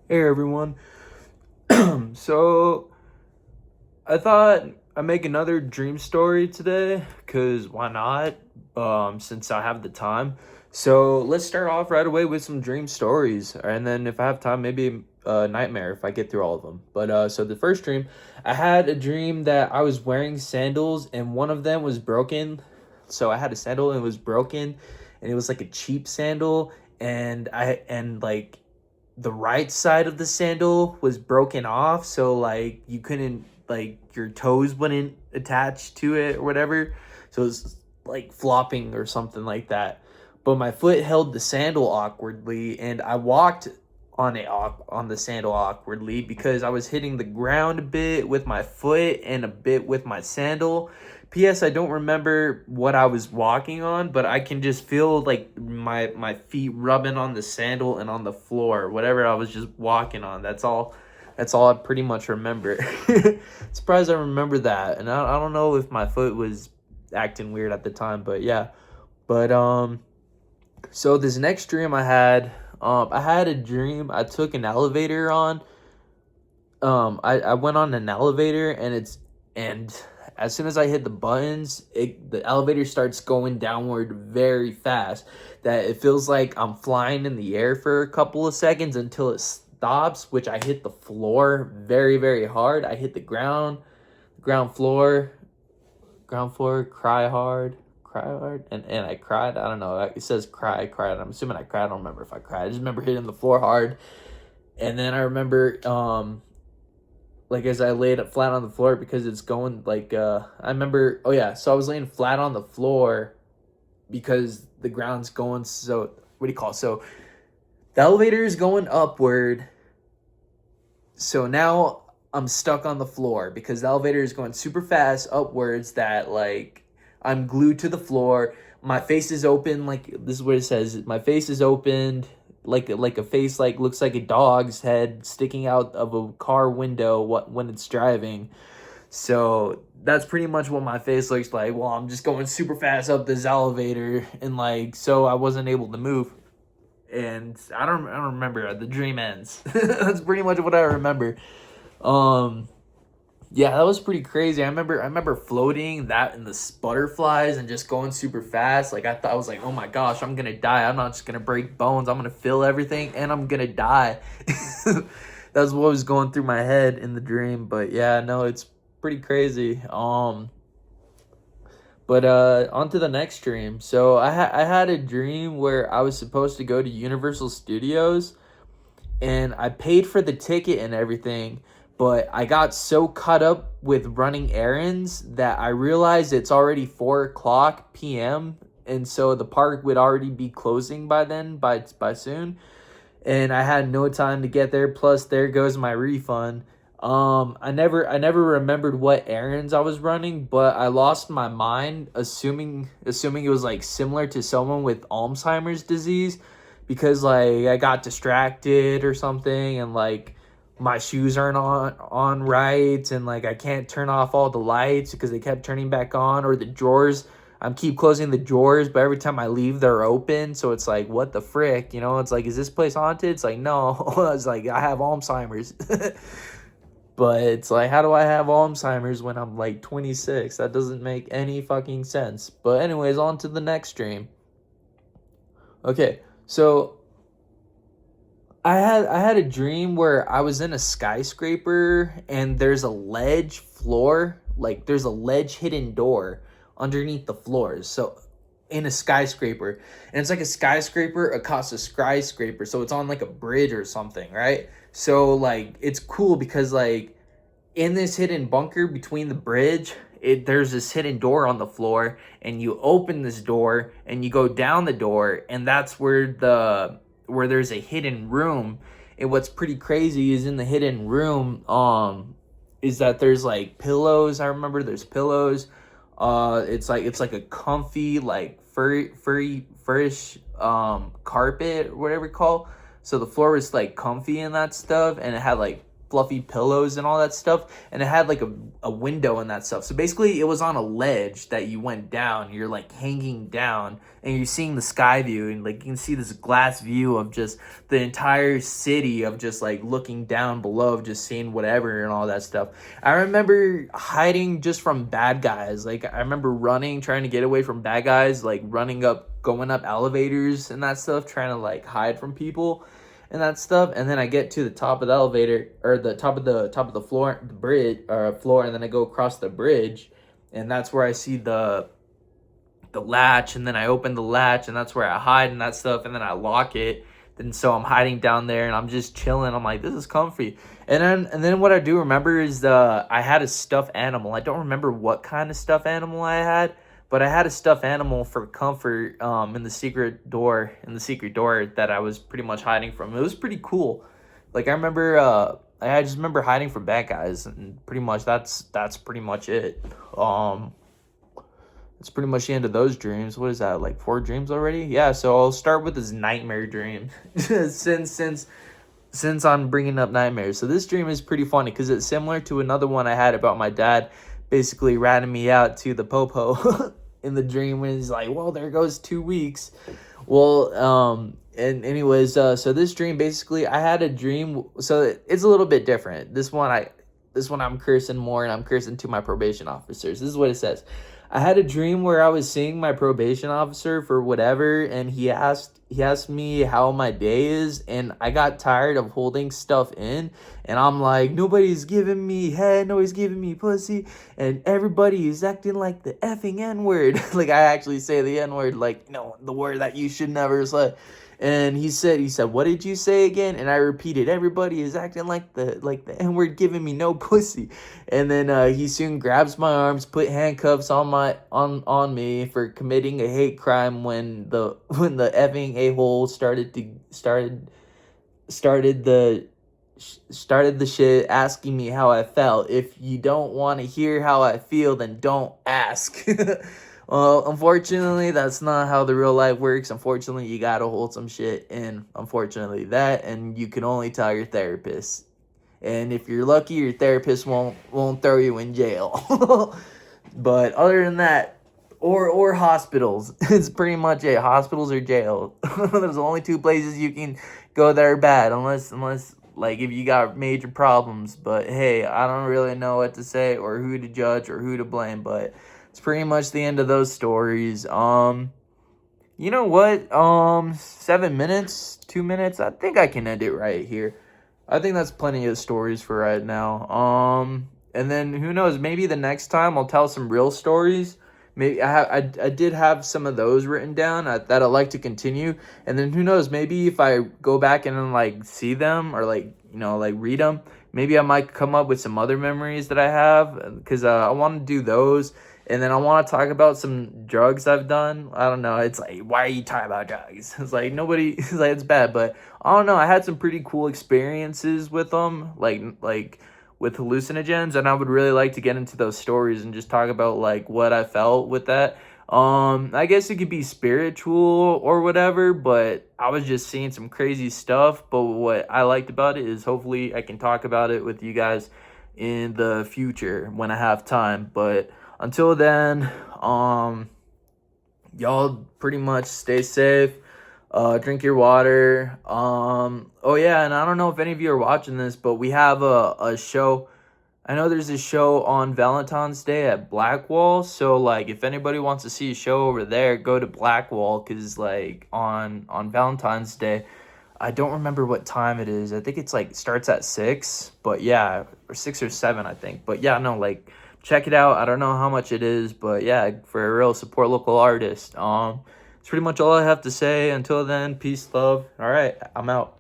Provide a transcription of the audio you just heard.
Hey everyone. So I thought I'd make another dream story today, cause why not? Since I have the time. So let's start off right away with some dream stories, and then if I have time, maybe a nightmare if I get through all of them. But so the first dream, I had a dream that I was wearing sandals and one of them was broken. So I had a sandal and it was broken, and it was like a cheap sandal, and like the right side of the sandal was broken off, so like you couldn't, like, your toes wouldn't attach to it or whatever, so it was like flopping or something like that. But my foot held the sandal awkwardly, and I walked on the sandal awkwardly because I was hitting the ground a bit with my foot and a bit with my sandal. P.S. I don't remember what I was walking on, but I can just feel like my feet rubbing on the sandal and on the floor, whatever I was just walking on. That's all I pretty much remember. Surprised I remember that, and I don't know if my foot was acting weird at the time, but yeah. But so this next dream I had a dream I took an elevator on. I went on an elevator, and as soon as I hit the buttons, the elevator starts going downward very fast. That it feels like I'm flying in the air for a couple of seconds until it stops, which I hit the floor very, very hard. I hit the ground floor, cry hard, and I cried. I don't know. It says cried. I'm assuming I cried. I don't remember if I cried. I just remember hitting the floor hard, and then I remember like as I laid it flat on the floor because it's going like I remember. Oh yeah, so I was laying flat on the floor because the ground's going. So what do you call it? So the elevator is going upward. So now I'm stuck on the floor because the elevator is going super fast upwards, that like I'm glued to the floor. My face is open, like this is what it says. My face is opened like a face, like looks like a dog's head sticking out of a car window when it's driving. So that's pretty much what my face looks like. Well, I'm just going super fast up this elevator, and like so I wasn't able to move. And I don't remember. The dream ends. That's pretty much what I remember. Um yeah, that was pretty crazy. I remember floating that in the butterflies and just going super fast. Like I was like, "Oh my gosh, I'm going to die. I'm not just going to break bones. I'm going to feel everything and I'm going to die." That's what was going through my head in the dream, but yeah, no, it's pretty crazy. But on to the next dream. So I had a dream where I was supposed to go to Universal Studios, and I paid for the ticket and everything, but I got so caught up with running errands that I realized it's already 4 o'clock p.m. and so the park would already be closing by then, by soon, and I had no time to get there. Plus, there goes my refund. I never remembered what errands I was running, but I lost my mind, assuming it was like similar to someone with Alzheimer's disease, because like I got distracted or something, and like my shoes aren't on right, and like I can't turn off all the lights because they kept turning back on, or the drawers, I'm keep closing the drawers, but every time I leave they're open, so it's like, what the frick, it's like, is this place haunted? It's like, no. It's like I have Alzheimer's. But it's like, how do I have Alzheimer's when I'm like 26? That doesn't make any fucking sense. But anyways, on to the next dream. Okay, so I had a dream where I was in a skyscraper and there's a ledge floor, like there's a ledge hidden door underneath the floors. So in a skyscraper, and it's like a skyscraper across a skyscraper, so it's on like a bridge or something, right? So like it's cool because like in this hidden bunker between the bridge, there's this hidden door on the floor, and you open this door and you go down the door, and that's where there's a hidden room. And what's pretty crazy is in the hidden room, is that there's like pillows. I remember there's pillows. It's like a comfy, like furish carpet or whatever you call. So the floor was like comfy and that stuff, and it had like fluffy pillows and all that stuff, and it had like a window and that stuff. So basically it was on a ledge that you went down, you're like hanging down, and you're seeing the sky view, and like you can see this glass view of just the entire city, of just like looking down below, of just seeing whatever and all that stuff. I remember hiding just from bad guys. Like I remember running, trying to get away from bad guys, like running up, going up elevators and that stuff, trying to like hide from people and that stuff. And then I get to the top of the elevator, or the top of the floor, the bridge, floor, and then I go across the bridge, and that's where I see the latch, and then I open the latch, and that's where I hide and that stuff, and then I lock it. And so I'm hiding down there, and I'm just chilling. I'm like, this is comfy. And then what I do remember is I had a stuffed animal. I don't remember what kind of stuffed animal I had, but I had a stuffed animal for comfort in the secret door that I was pretty much hiding from. It was pretty cool. Like I remember I just remember hiding from bad guys, and pretty much that's pretty much it. It's pretty much the end of those dreams. What is that, like 4 dreams already? Yeah, so I'll start with this nightmare dream since I'm bringing up nightmares. So this dream is pretty funny because it's similar to another one I had about my dad basically ratting me out to the popo in the dream, when he's like, well, there goes 2 weeks. Well, and anyways, so this dream, basically I had a dream, so it's a little bit different. This one I'm cursing more, and I'm cursing to my probation officers. This is what it says. I had a dream where I was seeing my probation officer for whatever, and he asked me how my day is, and I got tired of holding stuff in, and I'm like, nobody's giving me head, nobody's giving me pussy, and everybody is acting like the effing N-word. Like I actually say the N-word, like, the word that you should never say. And he said, what did you say again? And I repeated, everybody is acting like the N-word, giving me no pussy. And then he soon grabs my arms, put handcuffs on me for committing a hate crime when the effing a-hole started the shit, asking me how I felt. If you don't want to hear how I feel, then don't ask. Well, unfortunately, that's not how the real life works. Unfortunately, you gotta hold some shit in. Unfortunately, and you can only tell your therapist. And if you're lucky, your therapist won't throw you in jail. But other than that, or hospitals, it's pretty much it. Hospitals or jail. There's only 2 places you can go that are bad, unless like if you got major problems. But hey, I don't really know what to say or who to judge or who to blame, but it's pretty much the end of those stories. You know what? 7 minutes, 2 minutes. I think I can end it right here. I think that's plenty of stories for right now. And then who knows? Maybe the next time I'll tell some real stories. Maybe I did have some of those written down that I'd like to continue. And then who knows? Maybe if I go back and like see them, or like read them, maybe I might come up with some other memories that I have, because I want to do those. And then I want to talk about some drugs I've done. I don't know. It's like, why are you talking about drugs? It's like, nobody, it's like, it's bad. But I don't know. I had some pretty cool experiences with them, like with hallucinogens. And I would really like to get into those stories and just talk about like what I felt with that. I guess it could be spiritual or whatever, but I was just seeing some crazy stuff. But what I liked about it is hopefully I can talk about it with you guys in the future when I have time. But until then, y'all pretty much stay safe, drink your water. Oh yeah, and I don't know if any of you are watching this, but we have a show. I know there's a show on Valentine's Day at Blackwall, so like if anybody wants to see a show over there, go to Blackwall, because like on Valentine's Day, I don't remember what time it is. I think it's like starts at 6, but yeah, or 6 or 7, I think. But yeah, no, like check it out. I don't know how much it is, but yeah, for a real, support local artist. It's pretty much all I have to say. Until then, peace, love. All right, I'm out.